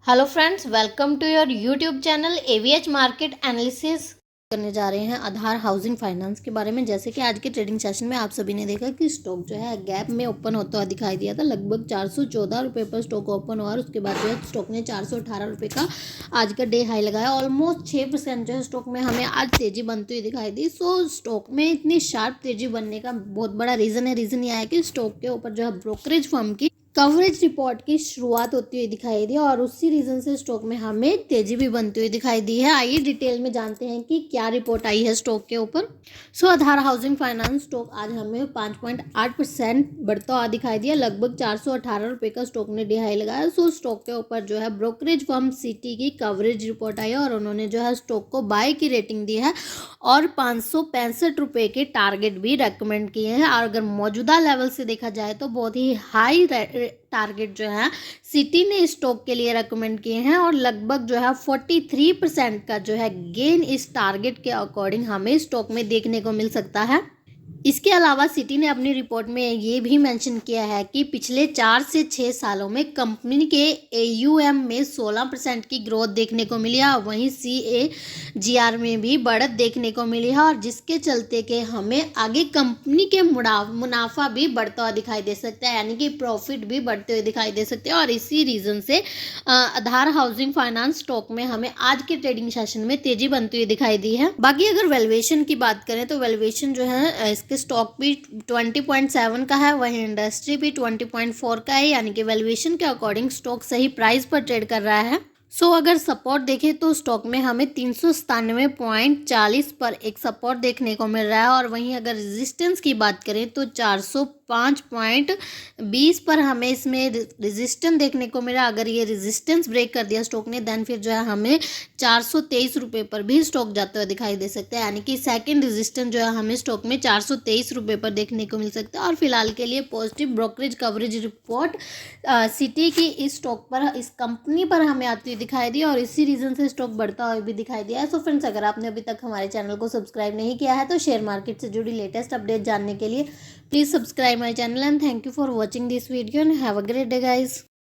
Hello friends, welcome to your YouTube channel AVH market analysis. करने जा रहे हैं आधार हाउसिंग फाइनेंस के बारे में। जैसे कि आज के ट्रेडिंग सेशन में आप सभी ने देखा कि स्टॉक जो है गैप में ओपन होता हुआ दिखाई दिया था। लगभग 414 रुपये पर स्टॉक ओपन हुआ और उसके बाद जो है स्टॉक ने 418 रुपये का आज का डे हाई लगाया। ऑलमोस्ट 6% जो है स्टॉक में हमें आज तेजी बनती हुई दिखाई दी। सो स्टॉक में इतनी शार्प तेजी बनने का बहुत बड़ा रीज़न यह है कि स्टॉक के ऊपर जो है ब्रोकरेज फर्म की कवरेज रिपोर्ट की शुरुआत होती हुई दिखाई दी और उसी रीजन से स्टॉक में हमें तेजी भी बनती हुई दिखाई दी है। आइए डिटेल में जानते हैं कि क्या रिपोर्ट आई है स्टॉक के ऊपर। आधार हाउसिंग फाइनेंस स्टॉक आज हमें 5.8% बढ़ता हुआ दिखाई दिया। लगभग 418 रुपये का स्टॉक ने डे हाई लगाया। स्टॉक के ऊपर जो है ब्रोकरेज फर्म सिटी की कवरेज रिपोर्ट आई है और उन्होंने जो है स्टॉक को बाय की रेटिंग दी है और 565 रुपये के टारगेट भी रेकमेंड किए हैं। और अगर मौजूदा लेवल से देखा जाए तो बहुत ही हाई टारगेट जो है सिटी ने स्टॉक के लिए रेकमेंड किए हैं और लगभग जो है 43% का जो है गेन इस टारगेट के अकॉर्डिंग हमें स्टॉक में देखने को मिल सकता है। इसके अलावा सिटी ने अपनी रिपोर्ट में ये भी मेंशन किया है कि पिछले 4 से 6 सालों में कंपनी के AUM में 16% की ग्रोथ देखने को मिली है। वहीं CAGR में भी बढ़त देखने को मिली है और जिसके चलते के हमें आगे कंपनी के मुनाफा भी बढ़ता हुआ दिखाई दे सकता है, यानी कि प्रॉफिट भी बढ़ते हुए दिखाई दे सकते हैं। और इसी रीज़न से आधार हाउसिंग फाइनेंस स्टॉक में हमें आज के ट्रेडिंग सेशन में तेजी बनती हुई दिखाई दी है। बाकी अगर वैल्यूएशन की बात करें तो वैल्यूएशन जो है इसके स्टॉक भी 20.7 का है, वहीं इंडस्ट्री भी 20.4 का है, यानी कि वैल्यूएशन के अकॉर्डिंग स्टॉक सही प्राइस पर ट्रेड कर रहा है। अगर सपोर्ट देखें तो स्टॉक में हमें 397.40 पर एक सपोर्ट देखने को मिल रहा है और वहीं अगर रेजिस्टेंस की बात करें तो 405.20 पर हमें इसमें रेजिस्टेंस देखने को मिला। अगर ये रेजिस्टेंस ब्रेक कर दिया स्टॉक ने देन फिर जो है हमें 423 रुपये पर भी स्टॉक जाते हुए दिखाई दे सकता है, यानी कि सेकंड रेजिस्टेंस जो है हमें स्टॉक में 423 रुपये पर देखने को मिल सकता है। और फिलहाल के लिए positive brokerage coverage report city की इस स्टॉक पर, इस कंपनी पर हमें आती दिखाई दी और इसी रीजन से स्टॉक बढ़ता हुआ भी दिखाई दिया है। फ्रेंड्स, अगर आपने अभी तक हमारे चैनल को सब्सक्राइब नहीं किया है तो शेयर मार्केट से जुड़ी लेटेस्ट अपडेट जानने के लिए please subscribe my channel and thank you for watching this video and have a great day guys.